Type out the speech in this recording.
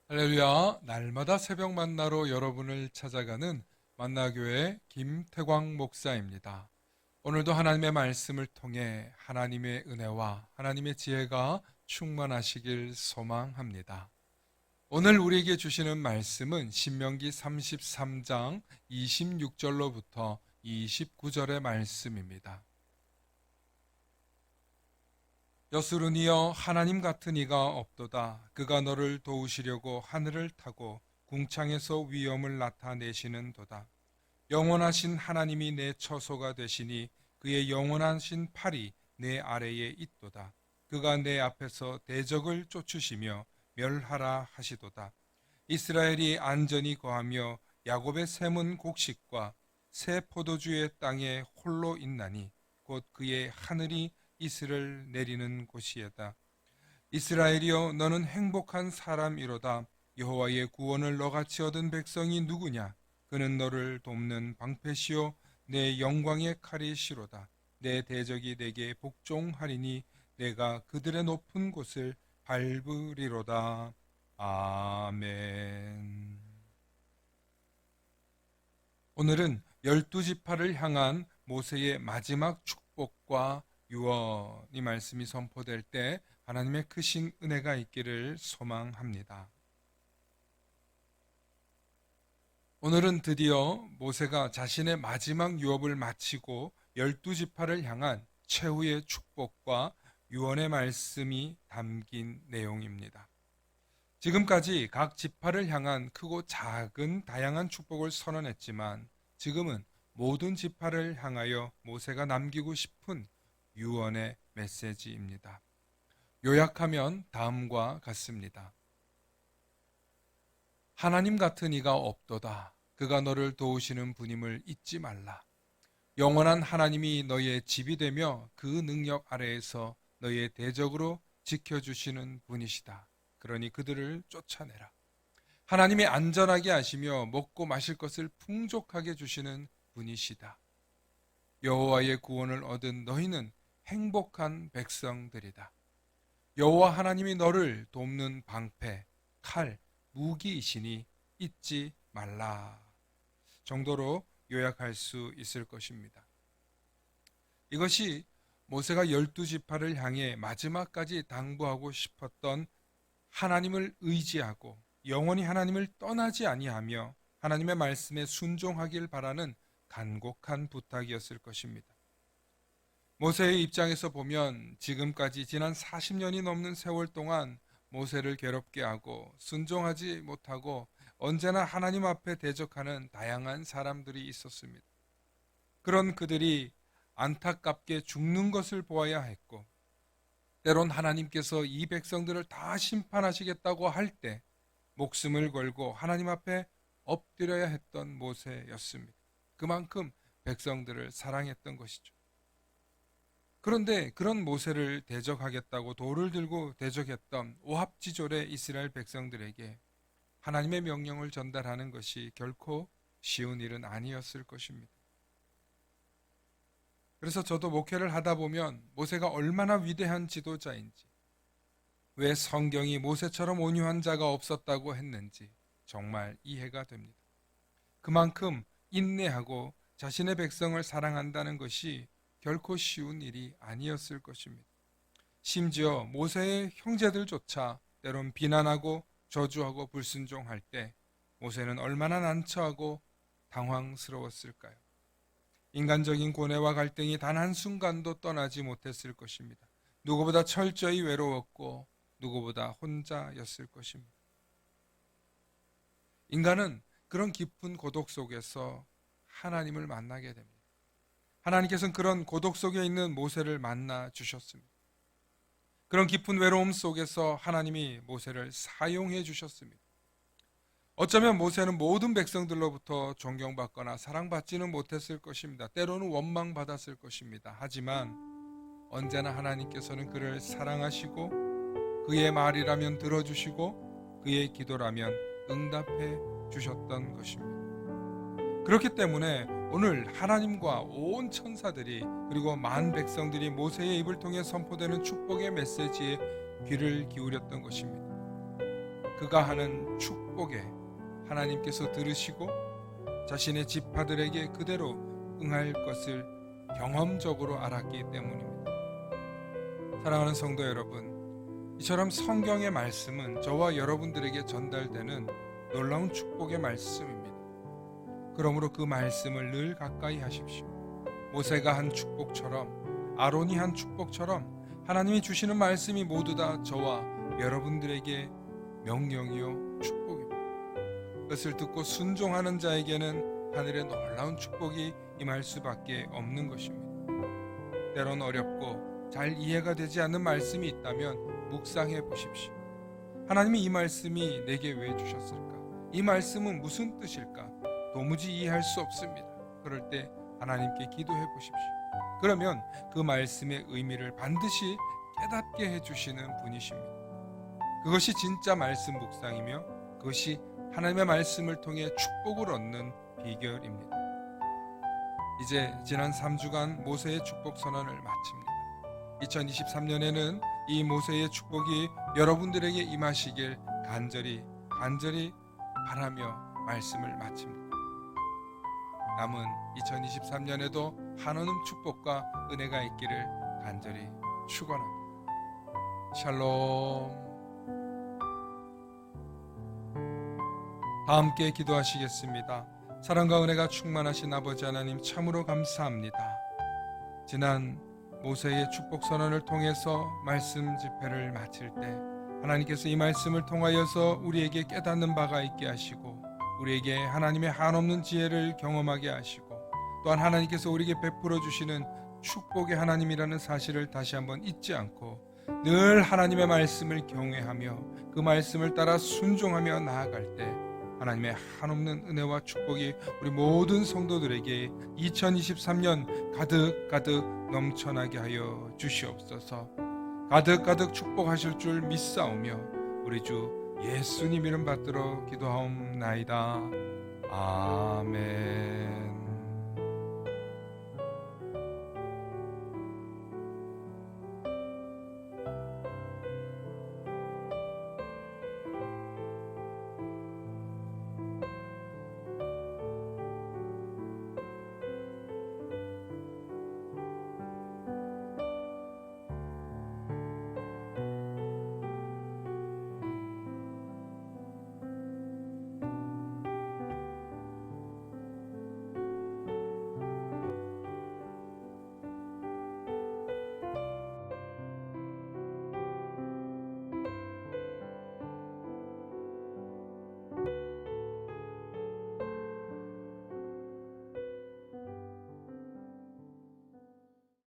할렐루야, 날마다 새벽 만나러 여러분을 찾아가는 만나교회 김태광 목사입니다. 오늘도 하나님의 말씀을 통해 하나님의 은혜와 하나님의 지혜가 충만하시길 소망합니다. 오늘 우리에게 주시는 말씀은 신명기 33장 26절로부터 29절의 말씀입니다. 여스루니여, 하나님 같은 이가 없도다. 그가 너를 도우시려고 하늘을 타고 궁창에서 위엄을 나타내시는 도다. 영원하신 하나님이 내 처소가 되시니 그의 영원하신 팔이 내 아래에 있도다. 그가 내 앞에서 대적을 쫓으시며 멸하라 하시도다. 이스라엘이 안전히 거하며 야곱의 샘은 곡식과 새 포도주의 땅에 홀로 있나니 곧 그의 하늘이 이슬을 내리는 곳이에다. 이스라엘이여, 너는 행복한 사람이로다. 여호와의 구원을 너같이 얻은 백성이 누구냐? 그는 너를 돕는 방패시요 내 영광의 칼이시로다. 내 대적이 내게 복종하리니 내가 그들의 높은 곳을 밟으리로다. 아멘. 오늘은 12지파를 향한 모세의 마지막 축복과 유언, 이 말씀이 선포될 때 하나님의 크신 은혜가 있기를 소망합니다. 오늘은 드디어 모세가 자신의 마지막 유업을 마치고 12지파를 향한 최후의 축복과 유언의 말씀이 담긴 내용입니다. 지금까지 각 지파를 향한 크고 작은 다양한 축복을 선언했지만 지금은 모든 지파를 향하여 모세가 남기고 싶은 유언의 메시지입니다. 요약하면 다음과 같습니다. 하나님 같은 이가 없도다. 그가 너를 도우시는 분임을 잊지 말라. 영원한 하나님이 너의 집이 되며 그 능력 아래에서 너의 대적으로 지켜주시는 분이시다. 그러니 그들을 쫓아내라. 하나님이 안전하게 하시며 먹고 마실 것을 풍족하게 주시는 분이시다. 여호와의 구원을 얻은 너희는 행복한 백성들이다. 여호와 하나님이 너를 돕는 방패, 칼, 무기이시니 잊지 말라 정도로 요약할 수 있을 것입니다. 이것이 모세가 12지파를 향해 마지막까지 당부하고 싶었던 하나님을 의지하고 영원히 하나님을 떠나지 아니하며 하나님의 말씀에 순종하길 바라는 간곡한 부탁이었을 것입니다. 모세의 입장에서 보면 지금까지 지난 40년이 넘는 세월 동안 모세를 괴롭게 하고 순종하지 못하고 언제나 하나님 앞에 대적하는 다양한 사람들이 있었습니다. 그런 그들이 안타깝게 죽는 것을 보아야 했고, 때론 하나님께서 이 백성들을 다 심판하시겠다고 할 때 목숨을 걸고 하나님 앞에 엎드려야 했던 모세였습니다. 그만큼 백성들을 사랑했던 것이죠. 그런데 그런 모세를 대적하겠다고 돌을 들고 대적했던 오합지졸의 이스라엘 백성들에게 하나님의 명령을 전달하는 것이 결코 쉬운 일은 아니었을 것입니다. 그래서 저도 목회를 하다 보면 모세가 얼마나 위대한 지도자인지, 왜 성경이 모세처럼 온유한 자가 없었다고 했는지 정말 이해가 됩니다. 그만큼 인내하고 자신의 백성을 사랑한다는 것이 결코 쉬운 일이 아니었을 것입니다. 심지어 모세의 형제들조차 때론 비난하고 저주하고 불순종할 때 모세는 얼마나 난처하고 당황스러웠을까요? 인간적인 고뇌와 갈등이 단 한순간도 떠나지 못했을 것입니다. 누구보다 철저히 외로웠고 누구보다 혼자였을 것입니다. 인간은 그런 깊은 고독 속에서 하나님을 만나게 됩니다. 하나님께서는 그런 고독 속에 있는 모세를 만나 주셨습니다. 그런 깊은 외로움 속에서 하나님이 모세를 사용해 주셨습니다. 어쩌면 모세는 모든 백성들로부터 존경받거나 사랑받지는 못했을 것입니다. 때로는 원망받았을 것입니다. 하지만 언제나 하나님께서는 그를 사랑하시고 그의 말이라면 들어주시고 그의 기도라면 응답해 주셨던 것입니다. 그렇기 때문에 오늘 하나님과 온 천사들이 그리고 만 백성들이 모세의 입을 통해 선포되는 축복의 메시지에 귀를 기울였던 것입니다. 그가 하는 축복에 하나님께서 들으시고 자신의 지파들에게 그대로 응할 것을 경험적으로 알았기 때문입니다. 사랑하는 성도 여러분, 이처럼 성경의 말씀은 저와 여러분들에게 전달되는 놀라운 축복의 말씀입니다. 그러므로 그 말씀을 늘 가까이 하십시오. 모세가 한 축복처럼, 아론이 한 축복처럼 하나님이 주시는 말씀이 모두 다 저와 여러분들에게 명령이요 축복입니다. 그것을 듣고 순종하는 자에게는 하늘의 놀라운 축복이 임할 수밖에 없는 것입니다. 때론 어렵고 잘 이해가 되지 않는 말씀이 있다면 묵상해 보십시오. 하나님이 이 말씀이 내게 왜 주셨을까? 이 말씀은 무슨 뜻일까? 도무지 이해할 수 없습니다. 그럴 때 하나님께 기도해 보십시오. 그러면 그 말씀의 의미를 반드시 깨닫게 해주시는 분이십니다. 그것이 진짜 말씀 묵상이며 그것이 하나님의 말씀을 통해 축복을 얻는 비결입니다. 이제 지난 3주간 모세의 축복 선언을 마칩니다. 2023년에는 이 모세의 축복이 여러분들에게 임하시길 간절히 바라며 말씀을 마칩니다. 남은 2023년에도 한없는 축복과 은혜가 있기를 간절히 축원합니다. 샬롬. 다 함께 기도하시겠습니다. 사랑과 은혜가 충만하신 아버지 하나님 참으로 감사합니다. 지난 모세의 축복 선언을 통해서 말씀 집회를 마칠 때 하나님께서 이 말씀을 통하여서 우리에게 깨닫는 바가 있게 하시고 우리에게 하나님의 한없는 지혜를 경험하게 하시고 또한 하나님께서 우리에게 베풀어 주시는 축복의 하나님이라는 사실을 다시 한번 잊지 않고 늘 하나님의 말씀을 경외하며 그 말씀을 따라 순종하며 나아갈 때 하나님의 한없는 은혜와 축복이 우리 모든 성도들에게 2023년 가득 넘쳐나게 하여 주시옵소서. 가득 축복하실 줄 믿사오며 우리 주 예수님 이름 받들어 기도하옵나이다. 아멘.